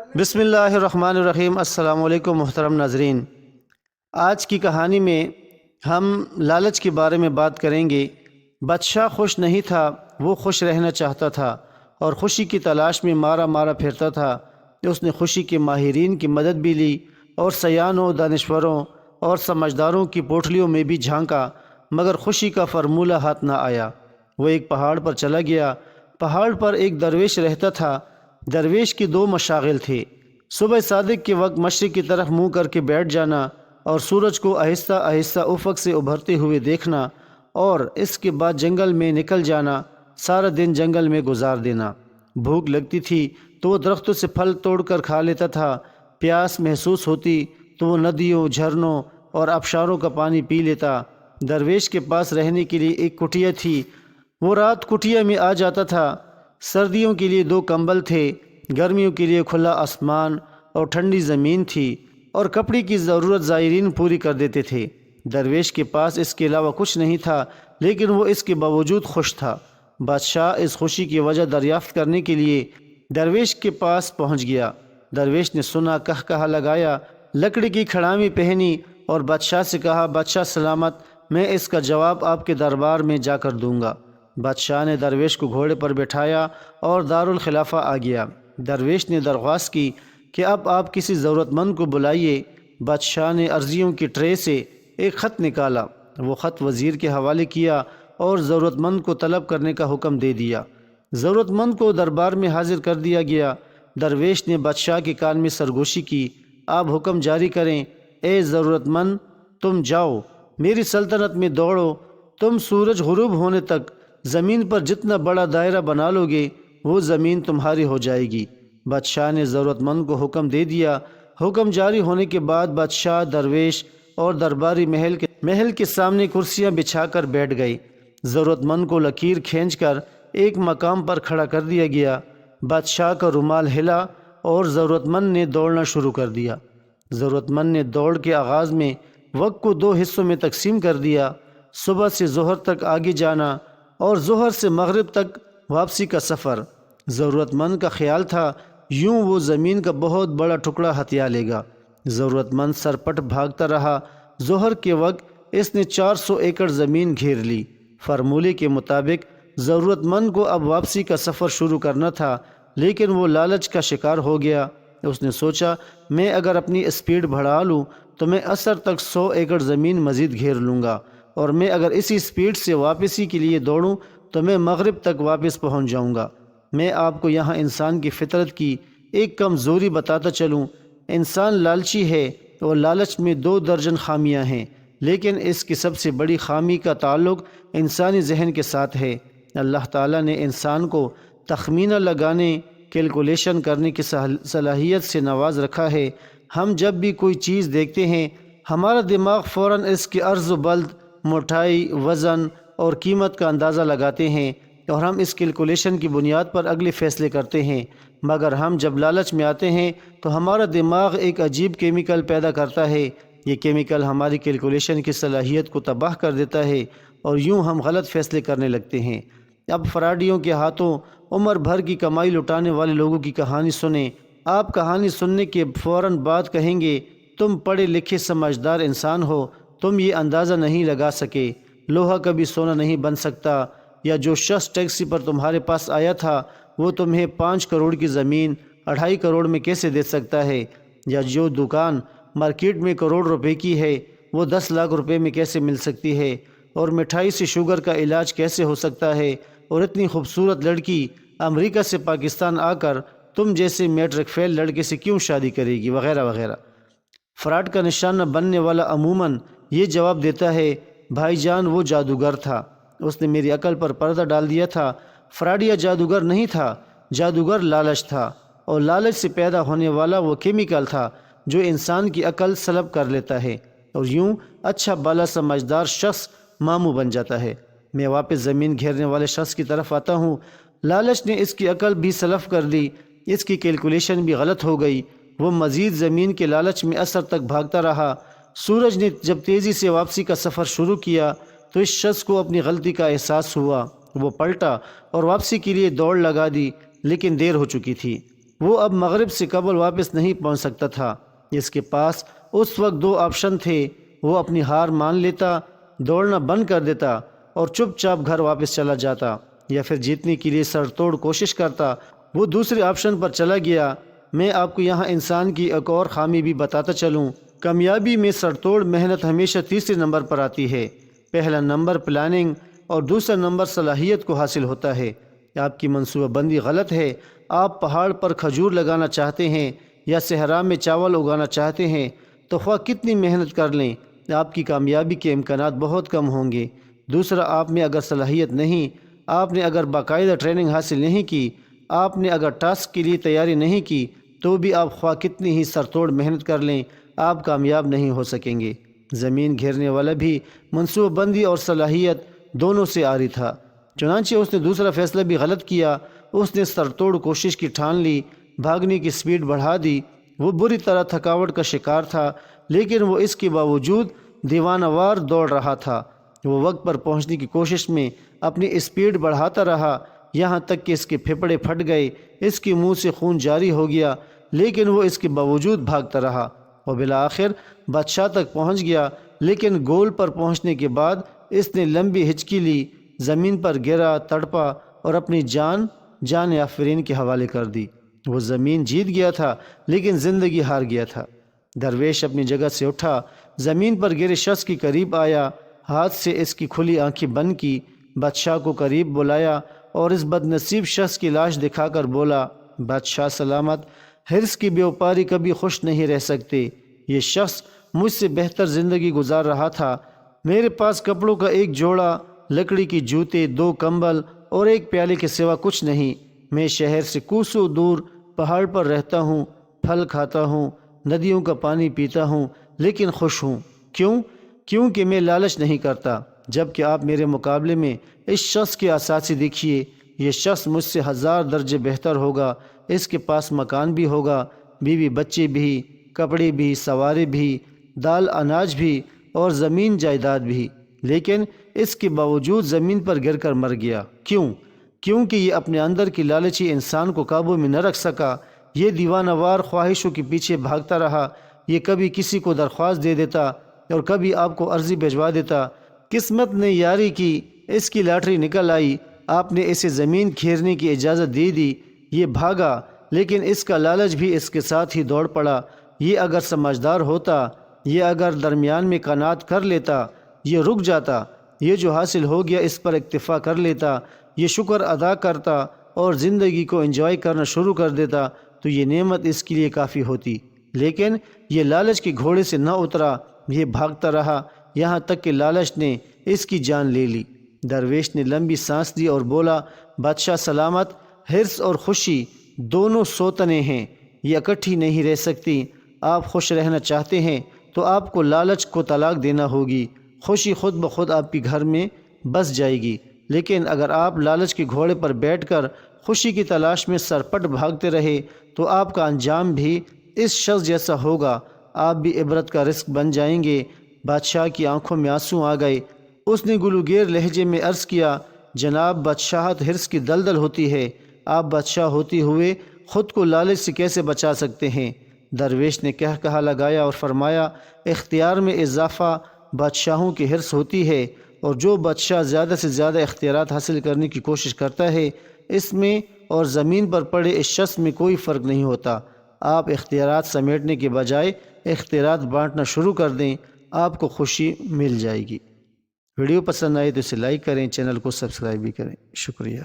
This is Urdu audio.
بسم اللہ الرحمن الرحیم۔ السلام علیکم محترم ناظرین، آج کی کہانی میں ہم لالچ کے بارے میں بات کریں گے۔ بادشاہ خوش نہیں تھا، وہ خوش رہنا چاہتا تھا اور خوشی کی تلاش میں مارا مارا پھرتا تھا۔ اس نے خوشی کے ماہرین کی مدد بھی لی اور سیانوں، دانشوروں اور سمجھداروں کی پوٹلیوں میں بھی جھانکا، مگر خوشی کا فارمولہ ہاتھ نہ آیا۔ وہ ایک پہاڑ پر چلا گیا۔ پہاڑ پر ایک درویش رہتا تھا۔ درویش کے دو مشاغل تھے: صبح صادق کے وقت مشرق کی طرف منہ کر کے بیٹھ جانا اور سورج کو آہستہ آہستہ افق سے ابھرتے ہوئے دیکھنا، اور اس کے بعد جنگل میں نکل جانا، سارا دن جنگل میں گزار دینا۔ بھوک لگتی تھی تو وہ درختوں سے پھل توڑ کر کھا لیتا تھا، پیاس محسوس ہوتی تو وہ ندیوں، جھرنوں اور آبشاروں کا پانی پی لیتا۔ درویش کے پاس رہنے کے لیے ایک کٹیا تھی، وہ رات کٹیا میں آ جاتا تھا۔ سردیوں کے لیے 2 کمبل تھے، گرمیوں کے لیے کھلا آسمان اور ٹھنڈی زمین تھی، اور کپڑے کی ضرورت زائرین پوری کر دیتے تھے۔ درویش کے پاس اس کے علاوہ کچھ نہیں تھا، لیکن وہ اس کے باوجود خوش تھا۔ بادشاہ اس خوشی کی وجہ دریافت کرنے کے لیے درویش کے پاس پہنچ گیا۔ درویش نے سنا، کہا لگایا، لکڑی کی کھڑامی پہنی اور بادشاہ سے کہا، بادشاہ سلامت، میں اس کا جواب آپ کے دربار میں جا کر دوں گا۔ بادشاہ نے درویش کو گھوڑے پر بٹھایا اور دارالخلافہ آ گیا۔ درویش نے درخواست کی کہ اب آپ کسی ضرورت مند کو بلائیے۔ بادشاہ نے عرضیوں کی ٹرے سے ایک خط نکالا، وہ خط وزیر کے حوالے کیا اور ضرورت مند کو طلب کرنے کا حکم دے دیا۔ ضرورت مند کو دربار میں حاضر کر دیا گیا۔ درویش نے بادشاہ کے کان میں سرگوشی کی، آپ حکم جاری کریں، اے ضرورت مند، تم جاؤ، میری سلطنت میں دوڑو، تم سورج غروب ہونے تک زمین پر جتنا بڑا دائرہ بنا لو گے وہ زمین تمہاری ہو جائے گی۔ بادشاہ نے ضرورت مند کو حکم دے دیا۔ حکم جاری ہونے کے بعد بادشاہ، درویش اور درباری محل کے سامنے کرسیاں بچھا کر بیٹھ گئے۔ ضرورت مند کو لکیر کھینچ کر ایک مقام پر کھڑا کر دیا گیا۔ بادشاہ کا رومال ہلا اور ضرورت مند نے دوڑنا شروع کر دیا۔ ضرورت مند نے دوڑ کے آغاز میں وقت کو 2 حصوں میں تقسیم کر دیا: صبح سے ظہر تک آگے جانا اور ظہر سے مغرب تک واپسی کا سفر۔ ضرورت مند کا خیال تھا یوں وہ زمین کا بہت بڑا ٹکڑا ہتھیا لے گا۔ ضرورت مند سرپٹ بھاگتا رہا۔ ظہر کے وقت اس نے 400 ایکڑ زمین گھیر لی۔ فارمولے کے مطابق ضرورت مند کو اب واپسی کا سفر شروع کرنا تھا، لیکن وہ لالچ کا شکار ہو گیا۔ اس نے سوچا، میں اگر اپنی اسپیڈ بڑھا لوں تو میں عصر تک 100 ایکڑ زمین مزید گھیر لوں گا، اور میں اگر اسی اسپیڈ سے واپسی کے لیے دوڑوں تو میں مغرب تک واپس پہنچ جاؤں گا۔ میں آپ کو یہاں انسان کی فطرت کی ایک کمزوری بتاتا چلوں۔ انسان لالچی ہے اور لالچ میں 2 درجن خامیاں ہیں، لیکن اس کی سب سے بڑی خامی کا تعلق انسانی ذہن کے ساتھ ہے۔ اللہ تعالیٰ نے انسان کو تخمینہ لگانے، کیلکولیشن کرنے کی صلاحیت سے نواز رکھا ہے۔ ہم جب بھی کوئی چیز دیکھتے ہیں، ہمارا دماغ فوراً اس کے عرض و بلد، موٹائی، وزن اور قیمت کا اندازہ لگاتے ہیں، اور ہم اس کیلکولیشن کی بنیاد پر اگلے فیصلے کرتے ہیں۔ مگر ہم جب لالچ میں آتے ہیں تو ہمارا دماغ ایک عجیب کیمیکل پیدا کرتا ہے۔ یہ کیمیکل ہماری کیلکولیشن کی صلاحیت کو تباہ کر دیتا ہے، اور یوں ہم غلط فیصلے کرنے لگتے ہیں۔ اب فراڈیوں کے ہاتھوں عمر بھر کی کمائی لٹانے والے لوگوں کی کہانی سنیں۔ آپ کہانی سننے کے فوراً بعد کہیں گے، تم پڑھے لکھے سمجھدار انسان ہو، تم یہ اندازہ نہیں لگا سکے، لوہا کبھی سونا نہیں بن سکتا، یا جو شخص ٹیکسی پر تمہارے پاس آیا تھا وہ تمہیں 5 کروڑ کی زمین 2.5 کروڑ میں کیسے دے سکتا ہے، یا جو دکان مارکیٹ میں کروڑ روپے کی ہے وہ 10 لاکھ روپے میں کیسے مل سکتی ہے، اور مٹھائی سے شوگر کا علاج کیسے ہو سکتا ہے، اور اتنی خوبصورت لڑکی امریکہ سے پاکستان آ کر تم جیسے میٹرک فیل لڑکے سے کیوں شادی کرے گی، وغیرہ وغیرہ۔ فراڈ کا نشانہ بننے والا عموماً یہ جواب دیتا ہے، بھائی جان وہ جادوگر تھا، اس نے میری عقل پر پردہ ڈال دیا تھا۔ فراڈیا جادوگر نہیں تھا، جادوگر لالچ تھا، اور لالچ سے پیدا ہونے والا وہ کیمیکل تھا جو انسان کی عقل سلب کر لیتا ہے، اور یوں اچھا بالا سمجھدار شخص ماموں بن جاتا ہے۔ میں واپس زمین گھیرنے والے شخص کی طرف آتا ہوں۔ لالچ نے اس کی عقل بھی سلب کر لی، اس کی کیلکولیشن بھی غلط ہو گئی۔ وہ مزید زمین کے لالچ میں عصر تک بھاگتا رہا۔ سورج نے جب تیزی سے واپسی کا سفر شروع کیا تو اس شخص کو اپنی غلطی کا احساس ہوا۔ وہ پلٹا اور واپسی کے لیے دوڑ لگا دی، لیکن دیر ہو چکی تھی۔ وہ اب مغرب سے قبل واپس نہیں پہنچ سکتا تھا۔ اس کے پاس اس وقت دو آپشن تھے، وہ اپنی ہار مان لیتا، دوڑنا بند کر دیتا اور چپ چاپ گھر واپس چلا جاتا، یا پھر جیتنے کے لیے سر توڑ کوشش کرتا۔ وہ دوسرے آپشن پر چلا گیا۔ میں آپ کو یہاں انسان کی ایک اور خامی بھی بتاتا چلوں۔ کامیابی میں سر توڑ محنت ہمیشہ تیسرے نمبر پر آتی ہے۔ پہلا نمبر پلاننگ اور دوسرا نمبر صلاحیت کو حاصل ہوتا ہے۔ آپ کی منصوبہ بندی غلط ہے۔ آپ پہاڑ پر کھجور لگانا چاہتے ہیں یا صحرا میں چاول اگانا چاہتے ہیں تو خواہ کتنی محنت کر لیں، آپ کی کامیابی کے امکانات بہت کم ہوں گے۔ دوسرا، آپ میں اگر صلاحیت نہیں، آپ نے اگر باقاعدہ ٹریننگ حاصل نہیں کی، آپ نے اگر ٹاسک کے لیے تیاری نہیں کی، تو بھی آپ خواہ کتنی ہی سر توڑ محنت کر لیں، آپ کامیاب نہیں ہو سکیں گے۔ زمین گھیرنے والا بھی منصوبہ بندی اور صلاحیت دونوں سے عاری تھا، چنانچہ اس نے دوسرا فیصلہ بھی غلط کیا۔ اس نے سر توڑ کوشش کی ٹھان لی، بھاگنے کی سپیڈ بڑھا دی۔ وہ بری طرح تھکاوٹ کا شکار تھا، لیکن وہ اس کے باوجود دیوانہ وار دوڑ رہا تھا۔ وہ وقت پر پہنچنے کی کوشش میں اپنی اسپیڈ بڑھاتا رہا، یہاں تک کہ اس کے پھیپھڑے پھٹ گئے، اس کے منہ سے خون جاری ہو گیا، لیکن وہ اس کے باوجود بھاگتا رہا اور بالآخر بادشاہ تک پہنچ گیا۔ لیکن گول پر پہنچنے کے بعد اس نے لمبی ہچکی لی، زمین پر گرا، تڑپا اور اپنی جان آفرین کے حوالے کر دی۔ وہ زمین جیت گیا تھا لیکن زندگی ہار گیا تھا۔ درویش اپنی جگہ سے اٹھا، زمین پر گرے شخص کے قریب آیا، ہاتھ سے اس کی کھلی آنکھیں بند کی، بادشاہ کو قریب بلایا اور اس بد نصیب شخص کی لاش دکھا کر بولا، بادشاہ سلامت، حرص کی بیوپاری کبھی خوش نہیں رہ سکتے۔ یہ شخص مجھ سے بہتر زندگی گزار رہا تھا۔ میرے پاس کپڑوں کا ایک جوڑا، لکڑی کی جوتے، 2 کمبل اور ایک پیالے کے سوا کچھ نہیں۔ میں شہر سے کوسوں دور پہاڑ پر رہتا ہوں، پھل کھاتا ہوں، ندیوں کا پانی پیتا ہوں، لیکن خوش ہوں۔ کیونکہ میں لالچ نہیں کرتا۔ جبکہ آپ میرے مقابلے میں اس شخص کے اثاثے دیکھیے، یہ شخص مجھ سے 1000 درجے بہتر ہوگا۔ اس کے پاس مکان بھی ہوگا، بیوی بچے بھی، کپڑے بھی، سواری بھی، دال اناج بھی اور زمین جائیداد بھی، لیکن اس کے باوجود زمین پر گر کر مر گیا۔ کیونکہ یہ اپنے اندر کی لالچی انسان کو قابو میں نہ رکھ سکا۔ یہ دیوانہ وار خواہشوں کے پیچھے بھاگتا رہا۔ یہ کبھی کسی کو درخواست دے دیتا اور کبھی آپ کو عرضی بھجوا دیتا۔ قسمت نے یاری کی، اس کی لاٹری نکل آئی، آپ نے اسے زمین گھیرنے کی اجازت دے دی۔ یہ بھاگا، لیکن اس کا لالچ بھی اس کے ساتھ ہی دوڑ پڑا۔ یہ اگر سمجھدار ہوتا، یہ اگر درمیان میں قناعت کر لیتا، یہ رک جاتا، یہ جو حاصل ہو گیا اس پر اکتفا کر لیتا، یہ شکر ادا کرتا اور زندگی کو انجوائے کرنا شروع کر دیتا، تو یہ نعمت اس کے لیے کافی ہوتی۔ لیکن یہ لالچ کے گھوڑے سے نہ اترا، یہ بھاگتا رہا، یہاں تک کہ لالچ نے اس کی جان لے لی۔ درویش نے لمبی سانس لی اور بولا، بادشاہ سلامت، حرص اور خوشی دونوں سوتنیں ہیں، یہ اکٹھی نہیں رہ سکتی۔ آپ خوش رہنا چاہتے ہیں تو آپ کو لالچ کو طلاق دینا ہوگی۔ خوشی خود بخود آپ کے گھر میں بس جائے گی، لیکن اگر آپ لالچ کے گھوڑے پر بیٹھ کر خوشی کی تلاش میں سرپٹ بھاگتے رہے تو آپ کا انجام بھی اس شخص جیسا ہوگا، آپ بھی عبرت کا رزق بن جائیں گے۔ بادشاہ کی آنکھوں میں آنسو آ گئے۔ اس نے گلوگیر لہجے میں عرض کیا، جناب، بادشاہت حرص کی دلدل ہوتی ہے، آپ بادشاہ ہوتے ہوئے خود کو لالچ سے کیسے بچا سکتے ہیں؟ درویش نے کہا لگایا اور فرمایا، اختیار میں اضافہ بادشاہوں کی حرص ہوتی ہے، اور جو بادشاہ زیادہ سے زیادہ اختیارات حاصل کرنے کی کوشش کرتا ہے، اس میں اور زمین پر پڑے اس شخص میں کوئی فرق نہیں ہوتا۔ آپ اختیارات سمیٹنے کے بجائے اختیارات بانٹنا شروع کر دیں، آپ کو خوشی مل جائے گی۔ ویڈیو پسند آئے تو اسے لائک کریں، چینل کو سبسکرائب بھی کریں۔ شکریہ۔